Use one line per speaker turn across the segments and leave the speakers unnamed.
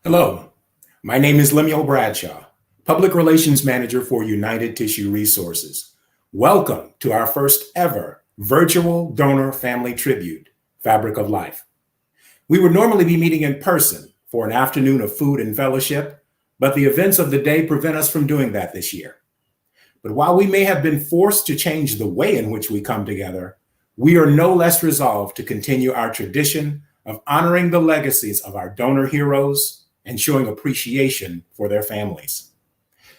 Hello, my name is Lemuel Bradshaw, Public Relations Manager for United Tissue Resources. Welcome to our first ever virtual donor family tribute, Fabric of Life. We would normally be meeting in person for an afternoon of food and fellowship, but the events of the day prevent us from doing that this year. But while we may have been forced to change the way in which we come together, we are no less resolved to continue our tradition of honoring the legacies of our donor heroes and showing appreciation for their families.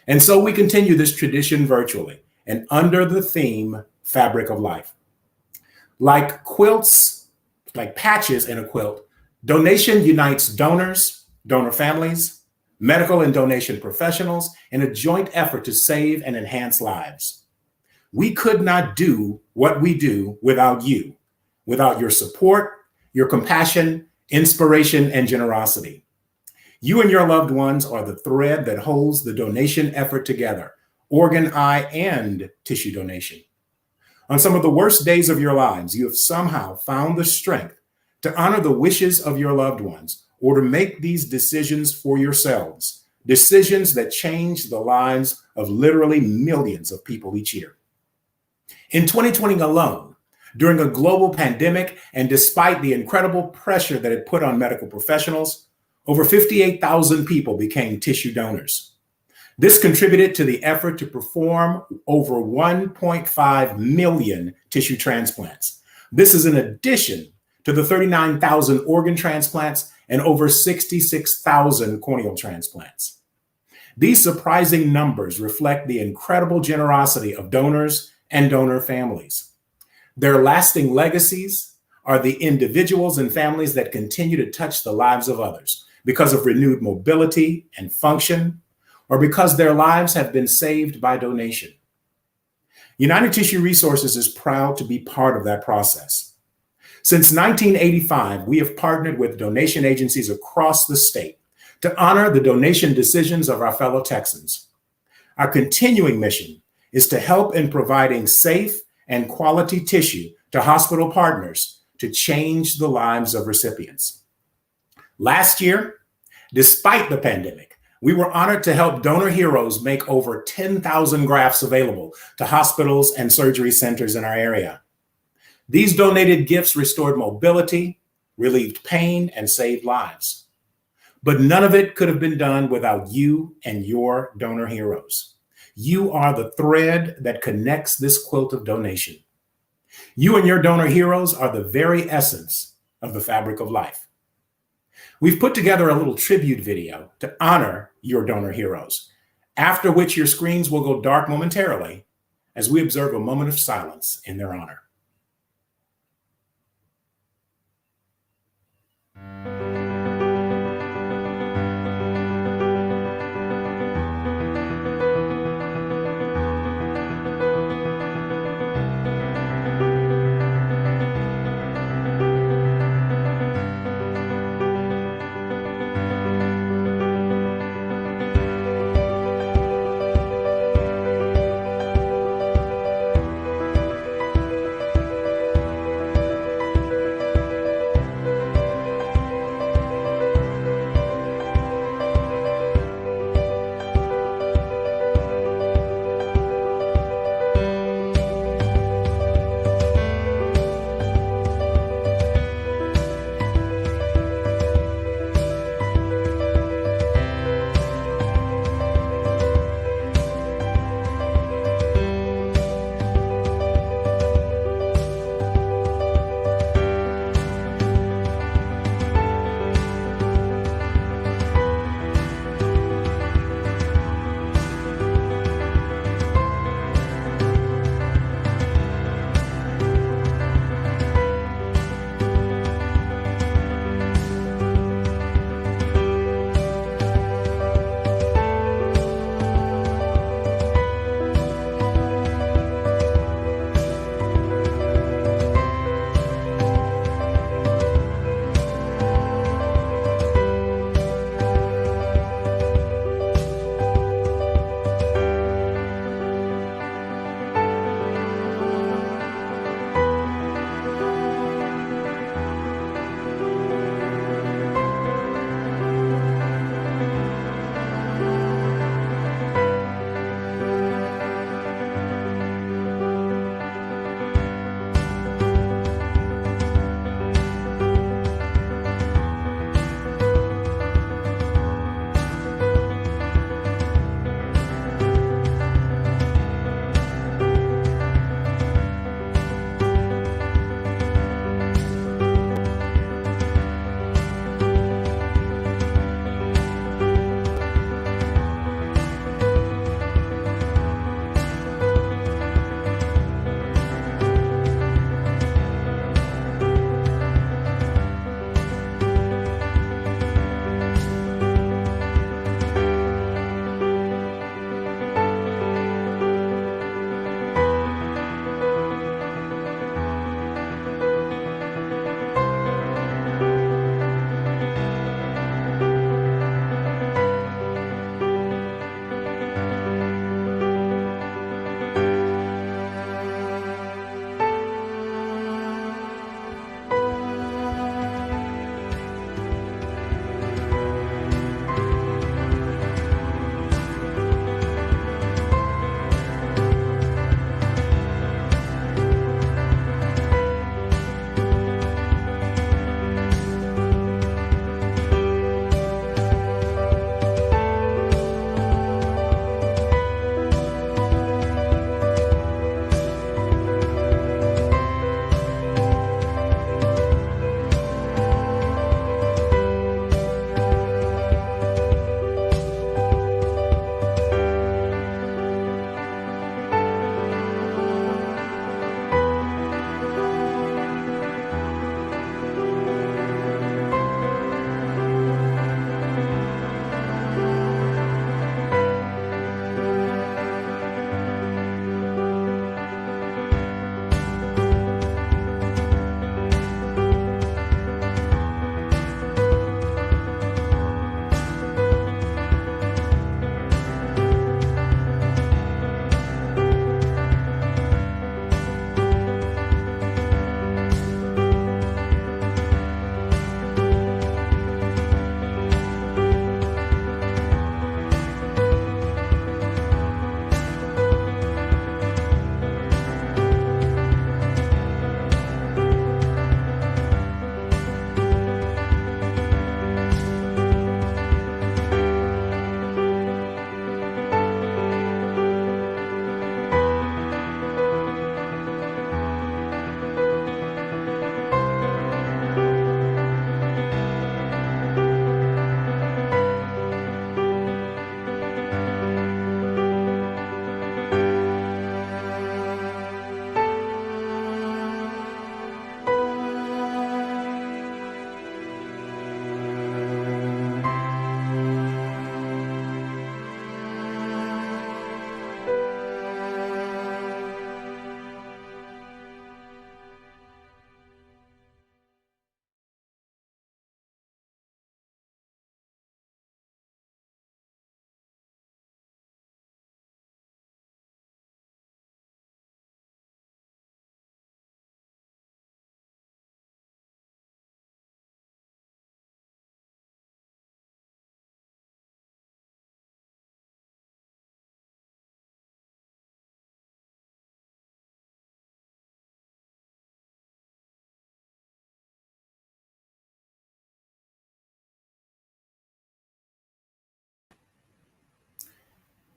And so we continue this tradition virtually and under the theme Fabric of Life. Like quilts, like patches in a quilt, donation unites donors, donor families, medical and donation professionals in a joint effort to save and enhance lives. We could not do what we do without you, without your support, your compassion, inspiration, and generosity. You and your loved ones are the thread that holds the donation effort together, organ, eye, and tissue donation. On some of the worst days of your lives, you have somehow found the strength to honor the wishes of your loved ones or to make these decisions for yourselves, decisions that change the lives of literally millions of people each year. In 2020 alone, during a global pandemic and despite the incredible pressure that it put on medical professionals, over 58,000 people became tissue donors. This contributed to the effort to perform over 1.5 million tissue transplants. This is in addition to the 39,000 organ transplants and over 66,000 corneal transplants. These surprising numbers reflect the incredible generosity of donors and donor families. Their lasting legacies are the individuals and families that continue to touch the lives of others because of renewed mobility and function, or because their lives have been saved by donation. United Tissue Resources is proud to be part of that process. Since 1985, we have partnered with donation agencies across the state to honor the donation decisions of our fellow Texans. Our continuing mission is to help in providing safe and quality tissue to hospital partners to change the lives of recipients. Last year, despite the pandemic, we were honored to help donor heroes make over 10,000 grafts available to hospitals and surgery centers in our area. These donated gifts restored mobility, relieved pain, and saved lives. But none of it could have been done without you and your donor heroes. You are the thread that connects this quilt of donation. You and your donor heroes are the very essence of the fabric of life. We've put together a little tribute video to honor your donor heroes, after which your screens will go dark momentarily as we observe a moment of silence in their honor.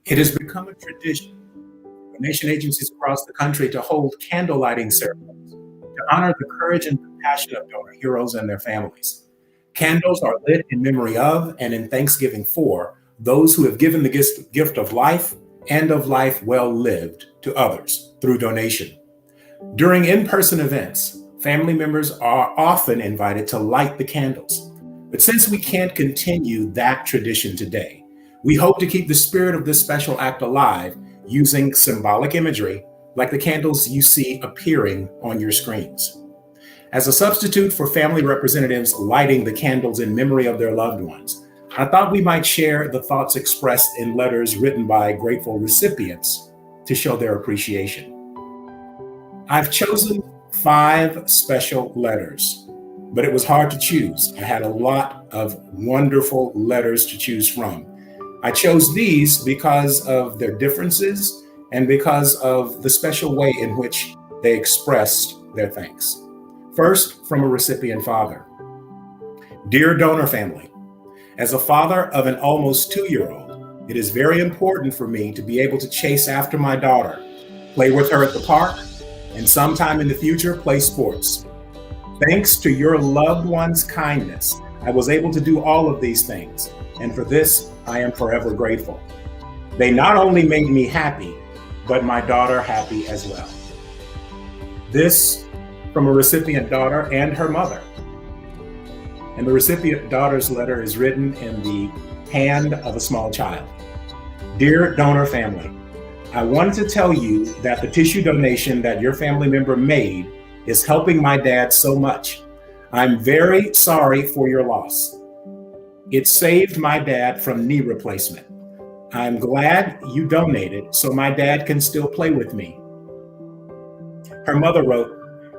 It has become a tradition for donation agencies across the country to hold candle lighting ceremonies to honor the courage and compassion of donor heroes and their families. Candles are lit in memory of and in thanksgiving for those who have given the gift of life and of life well lived to others through donation. During in-person events, family members are often invited to light the candles. But since we can't continue that tradition today, we hope to keep the spirit of this special act alive using symbolic imagery like the candles you see appearing on your screens. As a substitute for family representatives lighting the candles in memory of their loved ones, I thought we might share the thoughts expressed in letters written by grateful recipients to show their appreciation. I've chosen 5 special letters, but it was hard to choose. I had a lot of wonderful letters to choose from. I chose these because of their differences and because of the special way in which they expressed their thanks. First, from a recipient father. Dear donor family, as a father of an almost 2-year-old, it is very important for me to be able to chase after my daughter, play with her at the park, and sometime in the future, play sports. Thanks to your loved one's kindness, I was able to do all of these things, and for this, I am forever grateful. They not only made me happy, but my daughter happy as well. This from a recipient daughter and her mother. And the recipient daughter's letter is written in the hand of a small child. Dear donor family, I wanted to tell you that the tissue donation that your family member made is helping my dad so much. I'm very sorry for your loss. It saved my dad from knee replacement. I'm glad you donated so my dad can still play with me. Her mother wrote,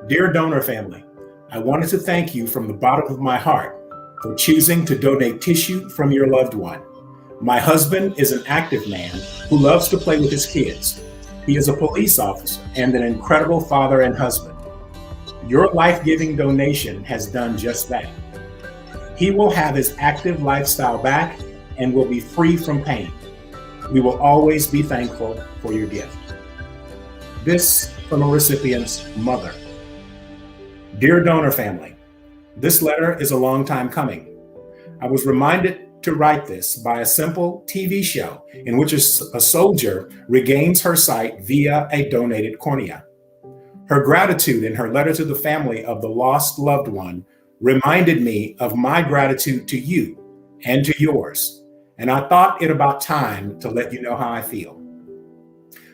Dear donor family, I wanted to thank you from the bottom of my heart for choosing to donate tissue from your loved one. My husband is an active man who loves to play with his kids. He is a police officer and an incredible father and husband. Your life-giving donation has done just that. He will have his active lifestyle back and will be free from pain. We will always be thankful for your gift. This from a recipient's mother. Dear donor family, this letter is a long time coming. I was reminded to write this by a simple TV show in which a soldier regains her sight via a donated cornea. Her gratitude in her letter to the family of the lost loved one reminded me of my gratitude to you and to yours, and I thought it about time to let you know how I feel.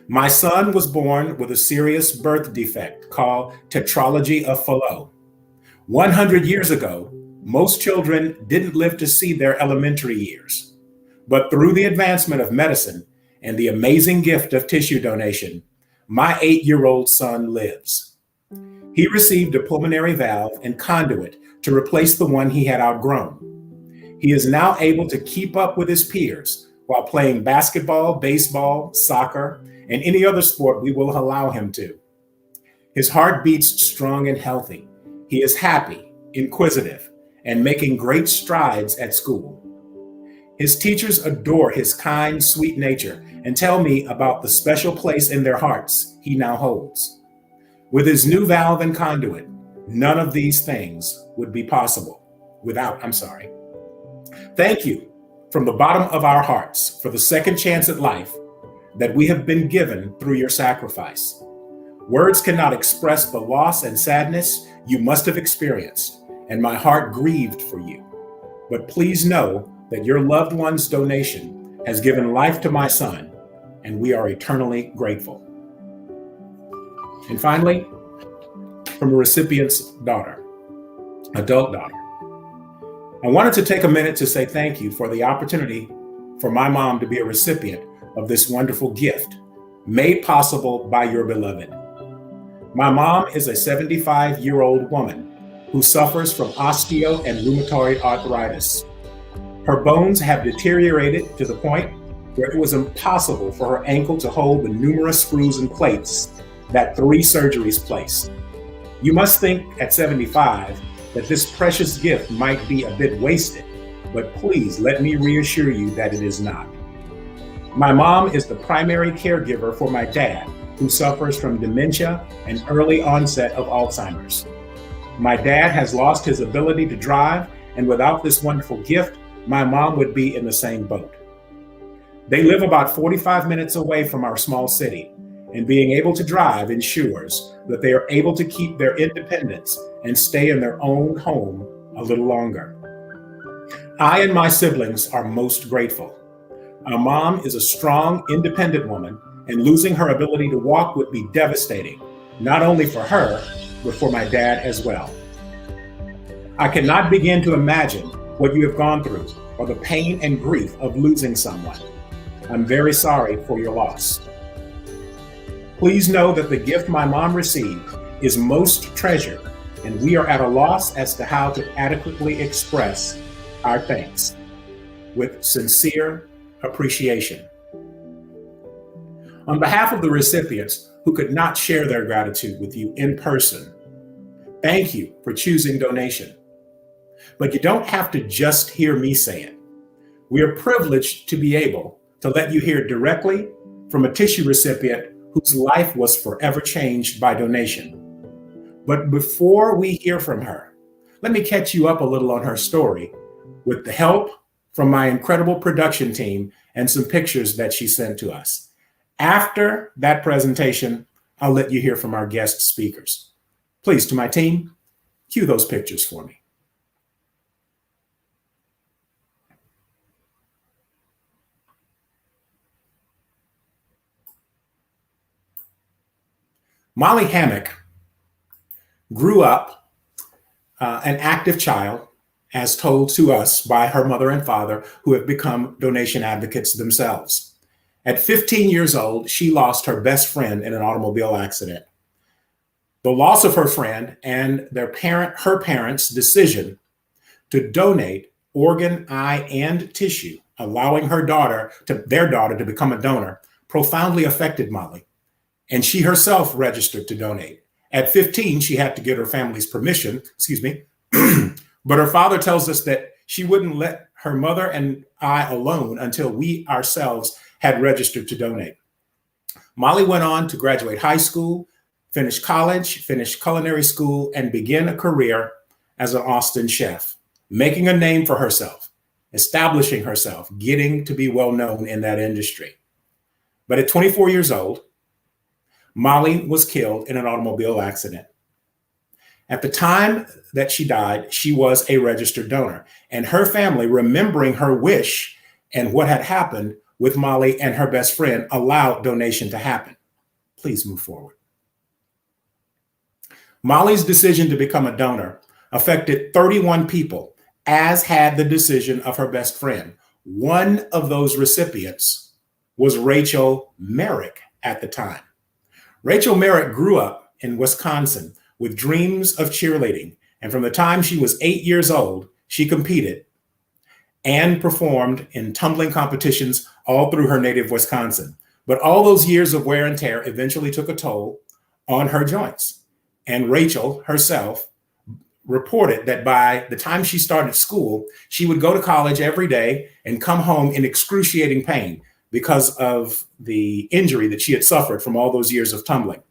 My son was born with a serious birth defect called tetralogy of Fallot. 100 years ago, most children didn't live to see their elementary years. But through the advancement of medicine and the amazing gift of tissue donation, my 8-year-old son lives. He received a pulmonary valve and conduit to replace the one he had outgrown. He is now able to keep up with his peers while playing basketball, baseball, soccer, and any other sport we will allow him to. His heart beats strong and healthy. He is happy, inquisitive, and making great strides at school. His teachers adore his kind, sweet nature and tell me about the special place in their hearts he now holds. With his new valve and conduit, none of these things would be possible without. Thank you from the bottom of our hearts for the second chance at life that we have been given through your sacrifice. Words cannot express the loss and sadness you must have experienced, and my heart grieved for you. But please know that your loved one's donation has given life to my son, and we are eternally grateful. And finally, from a recipient's daughter, adult daughter. I wanted to take a minute to say thank you for the opportunity for my mom to be a recipient of this wonderful gift made possible by your beloved. My mom is a 75-year-old woman who suffers from osteo and rheumatoid arthritis. Her bones have deteriorated to the point where it was impossible for her ankle to hold the numerous screws and plates that 3 surgeries placed. You must think at 75 that this precious gift might be a bit wasted, but please let me reassure you that it is not. My mom is the primary caregiver for my dad, who suffers from dementia and early onset of Alzheimer's. My dad has lost his ability to drive, and without this wonderful gift, my mom would be in the same boat. They live about 45 minutes away from our small city, and being able to drive ensures that they are able to keep their independence and stay in their own home a little longer. I and my siblings are most grateful. Our mom is a strong, independent woman, and losing her ability to walk would be devastating, not only for her, but for my dad as well. I cannot begin to imagine what you have gone through or the pain and grief of losing someone. I'm very sorry for your loss. Please know that the gift my mom received is most treasured, and we are at a loss as to how to adequately express our thanks. With sincere appreciation. On behalf of the recipients who could not share their gratitude with you in person, thank you for choosing donation. But you don't have to just hear me say it. We are privileged to be able to let you hear directly from a tissue recipient whose life was forever changed by donation. But before we hear from her, let me catch you up a little on her story with the help from my incredible production team and some pictures that she sent to us. After that presentation, I'll let you hear from our guest speakers. Please, to my team, cue those pictures for me. Molly Hammock grew up an active child, as told to us by her mother and father, who have become donation advocates themselves. At 15 years old, she lost her best friend in an automobile accident. The loss of her friend and her parents' decision to donate organ, eye, and tissue, allowing their daughter to become a donor, profoundly affected Molly. And she herself registered to donate. At 15, she had to get her family's permission, but her father tells us that she wouldn't let her mother and I alone until we ourselves had registered to donate. Molly went on to graduate high school, finish college, finish culinary school, and begin a career as an Austin chef, making a name for herself, establishing herself, getting to be well known in that industry. But at 24 years old, Molly was killed in an automobile accident. At the time that she died, she was a registered donor, and her family, remembering her wish and what had happened with Molly and her best friend, allowed donation to happen. Please move forward. Molly's decision to become a donor affected 31 people, as had the decision of her best friend. One of those recipients was Rachel Merrick at the time. Rachel Merrick grew up in Wisconsin with dreams of cheerleading, and from the time she was 8 years old, she competed and performed in tumbling competitions all through her native Wisconsin. But all those years of wear and tear eventually took a toll on her joints. And Rachel herself reported that by the time she started school, she would go to college every day and come home in excruciating pain because of the injury that she had suffered from all those years of tumbling.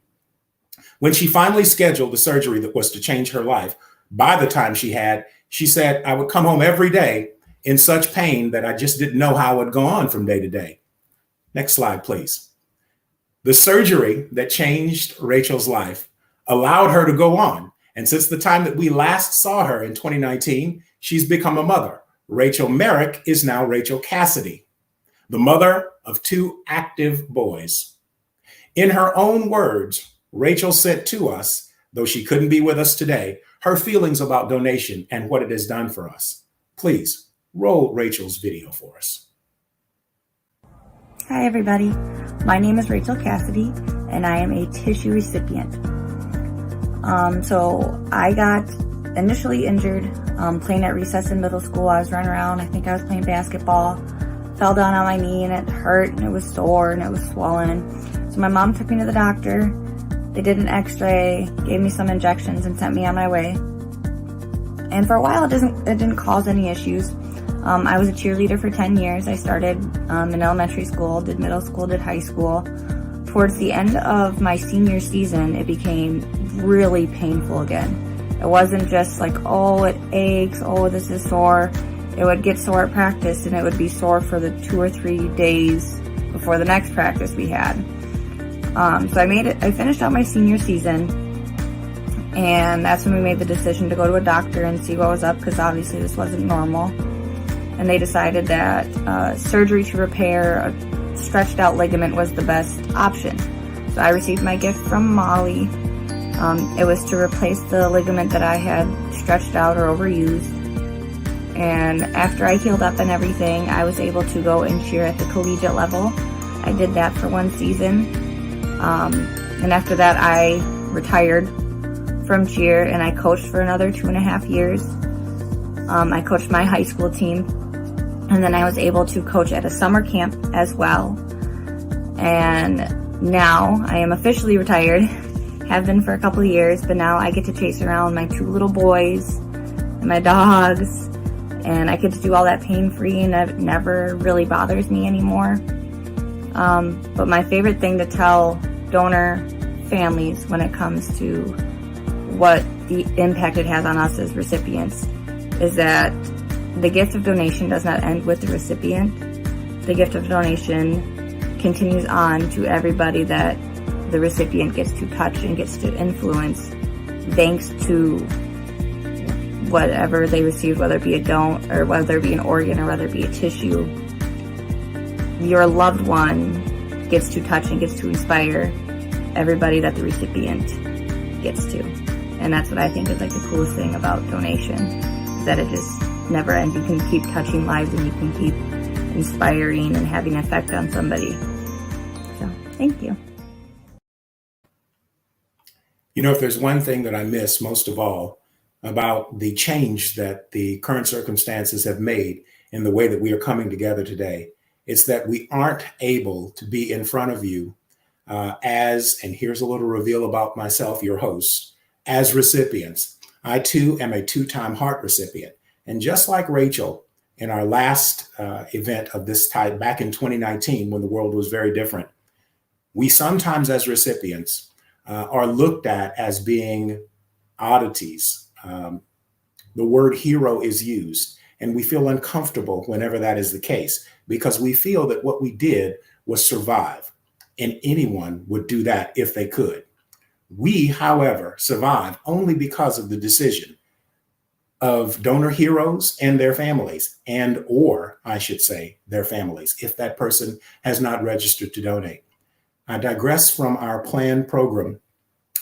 When she finally scheduled the surgery that was to change her life, by the time she said, I would come home every day in such pain that I just didn't know how it would go on from day to day. Next slide, please. The surgery that changed Rachel's life allowed her to go on. And since the time that we last saw her in 2019, she's become a mother. Rachel Merrick is now Rachel Cassidy, the mother of 2 active boys. In her own words, Rachel sent to us, though she couldn't be with us today, her feelings about donation and what it has done for us. Please roll Rachel's video for us.
Hi, everybody. My name is Rachel Cassidy, and I am a tissue recipient. So I got initially injured playing at recess in middle school. I was running around. I think I was playing basketball. Fell down on my knee, and it hurt, and it was sore, and it was swollen. So my mom took me to the doctor. They did an x-ray, gave me some injections, and sent me on my way. And for a while, it didn't cause any issues. I was a cheerleader for 10 years. I started in elementary school, did middle school, did high school. Towards the end of my senior season, it became really painful again. It wasn't just like, oh, it aches, oh, this is sore. It would get sore at practice, and it would be sore for the 2 or 3 days before the next practice we had. So I finished out my senior season, and that's when we made the decision to go to a doctor and see what was up, because obviously this wasn't normal. And they decided that surgery to repair a stretched out ligament was the best option. So I received my gift from Molly. It was to replace the ligament that I had stretched out or overused. And after I healed up and everything, I was able to go and cheer at the collegiate level. I did that for 1 season. And after that, I retired from cheer, and I coached for another 2.5 years. I coached my high school team, and then I was able to coach at a summer camp as well. And now I am officially retired, have been for a couple of years, but now I get to chase around my 2 little boys and my dogs, and I get to do all that pain-free, and it never really bothers me anymore. But my favorite thing to tell donor families when it comes to what the impact it has on us as recipients is that the gift of donation does not end with the recipient. The gift of donation continues on to everybody that the recipient gets to touch and gets to influence, thanks to whatever they received, whether it be a donor, or whether it be an organ, or whether it be a tissue. Your loved one gets to touch and gets to inspire everybody that the recipient gets to. And that's what I think is like the coolest thing about donation, is that it just never ends. You can keep touching lives, and you can keep inspiring and having an effect on somebody. So, thank you.
You know, if there's one thing that I miss most of all about the change that the current circumstances have made in the way that we are coming together today, it's that we aren't able to be in front of you and here's a little reveal about myself, your host, as recipients. I too am a 2-time heart recipient. And just like Rachel in our last event of this type back in 2019, when the world was very different, we sometimes as recipients are looked at as being oddities. The word hero is used, and we feel uncomfortable whenever that is the case, because we feel that what we did was survive, and anyone would do that if they could. We, however, survive only because of the decision of donor heroes and their families, or I should say their families, if that person has not registered to donate. I digress from our planned program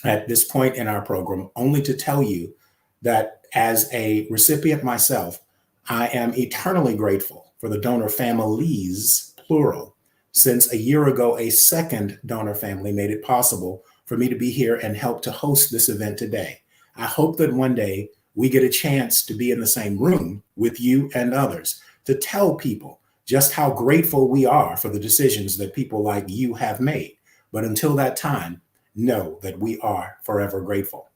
at this point in our program only to tell you that as a recipient myself, I am eternally grateful for the donor families, plural, since a year ago, a second donor family made it possible for me to be here and help to host this event today. I hope that one day we get a chance to be in the same room with you and others to tell people just how grateful we are for the decisions that people like you have made. But until that time, know that we are forever grateful.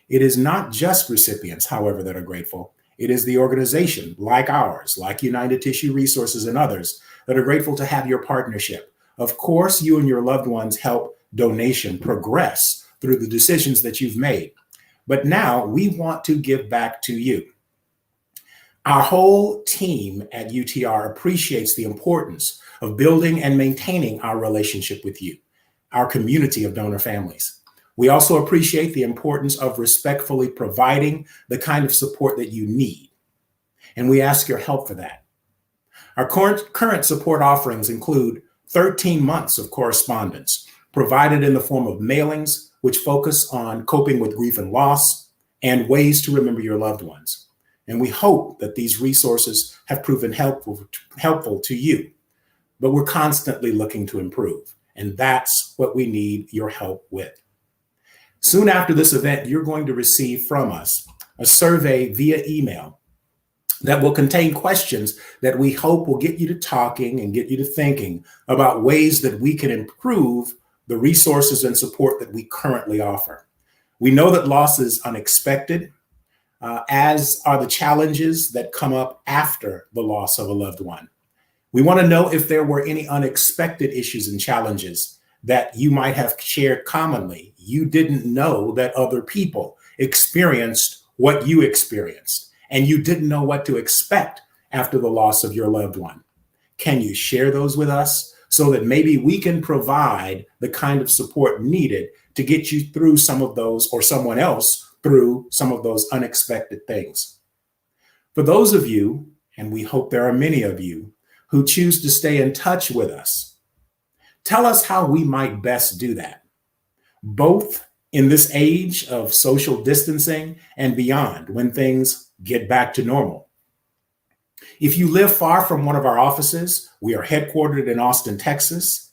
It is not just recipients, however, that are grateful. It is the organization like ours, like United Tissue Resources and others, that are grateful to have your partnership. Of course, you and your loved ones help donation progress through the decisions that you've made. But now we want to give back to you. Our whole team at UTR appreciates the importance of building and maintaining our relationship with you, our community of donor families. We also appreciate the importance of respectfully providing the kind of support that you need, and we ask your help for that. Our current support offerings include 13 months of correspondence provided in the form of mailings, which focus on coping with grief and loss and ways to remember your loved ones. And we hope that these resources have proven helpful to you, but we're constantly looking to improve, and that's what we need your help with. Soon after this event, you're going to receive from us a survey via email that will contain questions that we hope will get you to talking and get you to thinking about ways that we can improve the resources and support that we currently offer. We know that loss is unexpected. as are the challenges that come up after the loss of a loved one. We want to know if there were any unexpected issues and challenges that you might have shared commonly. You didn't know that other people experienced what you experienced, and you didn't know what to expect after the loss of your loved one. Can you share those with us so that maybe we can provide the kind of support needed to get you through some of those, or someone else through some of those unexpected things? For those of you, and we hope there are many of you, who choose to stay in touch with us, tell us how we might best do that, both in this age of social distancing and beyond, when things get back to normal. If you live far from one of our offices, we are headquartered in Austin, Texas.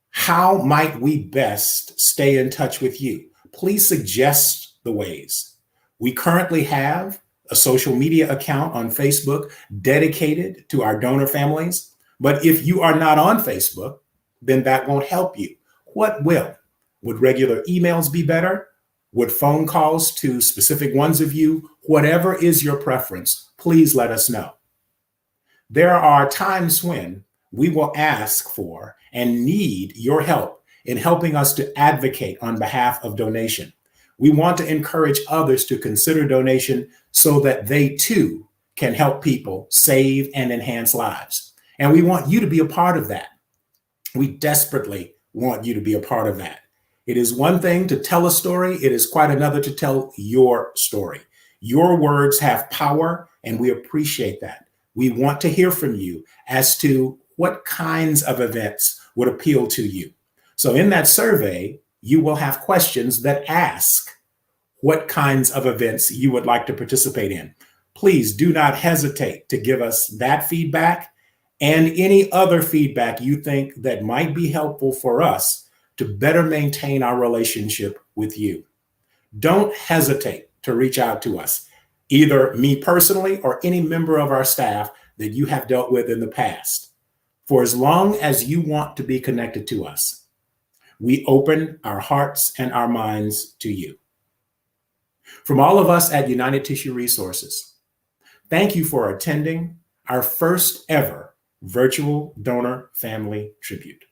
How might we best stay in touch with you? Please suggest the ways. We currently have a social media account on Facebook dedicated to our donor families. But if you are not on Facebook, then that won't help you. What will? Would regular emails be better? Would phone calls to specific ones of you? Whatever is your preference, please let us know. There are times when we will ask for and need your help in helping us to advocate on behalf of donation. We want to encourage others to consider donation so that they too can help people save and enhance lives. And we want you to be a part of that. We desperately want you to be a part of that. It is one thing to tell a story. It is quite another to tell your story. Your words have power, and we appreciate that. We want to hear from you as to what kinds of events would appeal to you. So in that survey, you will have questions that ask what kinds of events you would like to participate in. Please do not hesitate to give us that feedback and any other feedback you think that might be helpful for us to better maintain our relationship with you. Don't hesitate to reach out to us, either me personally or any member of our staff that you have dealt with in the past. For as long as you want to be connected to us, we open our hearts and our minds to you. From all of us at United Tissue Resources, thank you for attending our first ever virtual donor family tribute.